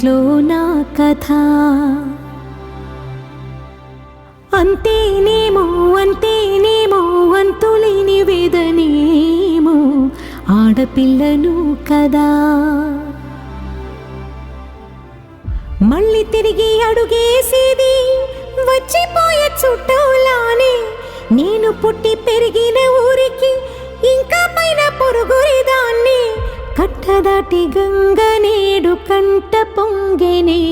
ఇంట్లో నా కథ. అంతేనేమో అంతేనేమో అంతులేని వేదనేమో ఆడపిల్లను కదా. మళ్ళీ తిరిగి అడుగేసేది వచ్చిపోయే చుట్టూలానే. నేను పుట్టి పెరిగిన ఊరికి ఇంకా పైన పొరుగురిదాన్ని. కట్టదాటి గంగ నేడు కంట పొంగెనే.